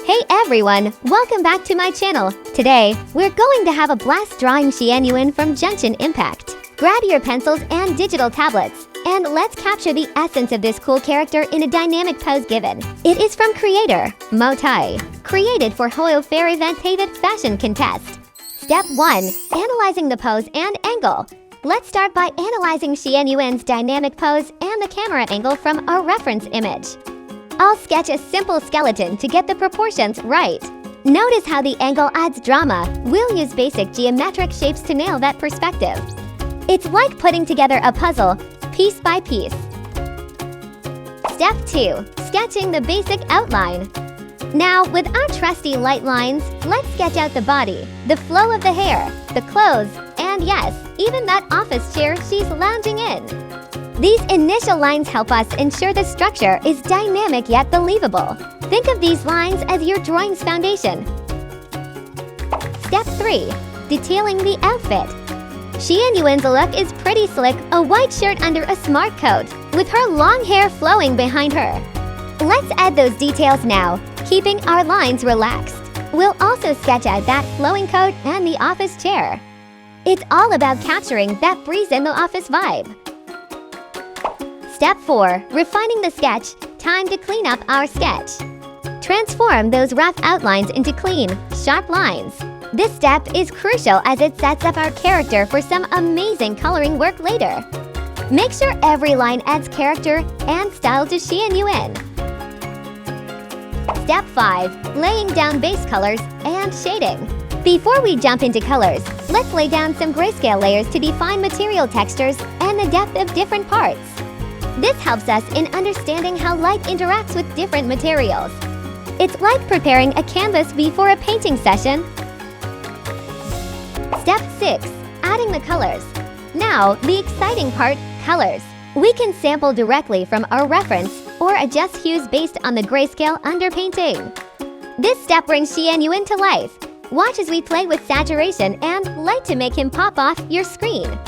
Hey everyone, welcome back to my channel. Today, we're going to have a blast drawing XIAN YUN from Genshin Impact. Grab your pencils and digital tablets, and let's capture the essence of this cool character in a dynamic pose given. It is from creator, Motai, created for HOYO FAIR event Hated Fashion Contest. Step 1. Analyzing the pose and angle. Let's start by analyzing XIAN YUN's dynamic pose and the camera angle from our reference image. I'll sketch a simple skeleton to get the proportions right. Notice how the angle adds drama. We'll use basic geometric shapes to nail that perspective. It's like putting together a puzzle, piece by piece. Step 2. Sketching the basic outline. Now, with our trusty light lines, let's sketch out the body, the flow of the hair, the clothes, and yes, even that office chair she's lounging in. These initial lines help us ensure the structure is dynamic yet believable. Think of these lines as your drawing's foundation. Step 3. Detailing the outfit. XIAN YUN's look is pretty slick, a white shirt under a smart coat, with her long hair flowing behind her. Let's add those details now, keeping our lines relaxed. We'll also sketch out that flowing coat and the office chair. It's all about capturing that breeze in the office vibe. Step 4. Refining the sketch. Time to clean up our sketch. Transform those rough outlines into clean, sharp lines. This step is crucial as it sets up our character for some amazing coloring work later. Make sure every line adds character and style to XIAN YUN. Step 5. Laying down base colors and shading. Before we jump into colors, let's lay down some grayscale layers to define material textures and the depth of different parts. This helps us in understanding how light interacts with different materials. It's like preparing a canvas before a painting session. Step 6. Adding the colors. Now, the exciting part, colors. We can sample directly from our reference or adjust hues based on the grayscale underpainting. This step brings XIAN YUN to life. Watch as we play with saturation and light to make him pop off your screen.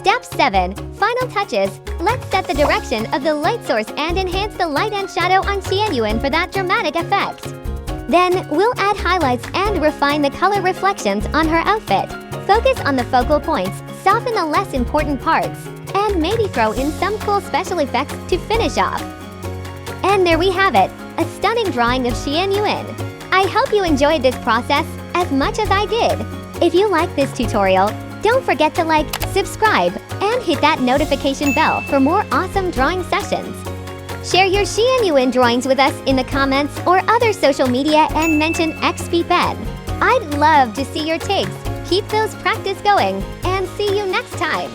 Step 7. Final touches. Let's set the direction of the light source and enhance the light and shadow on XIAN YUN for that dramatic effect. Then, we'll add highlights and refine the color reflections on her outfit. Focus on the focal points, soften the less important parts, and maybe throw in some cool special effects to finish off. And there we have it, a stunning drawing of XIAN YUN. I hope you enjoyed this process as much as I did. If you like this tutorial, don't forget to like, subscribe, and hit that notification bell for more awesome drawing sessions. Share your XIAN YUN drawings with us in the comments or other social media and mention XPen. I'd love to see your takes. Keep those practice going, and see you next time.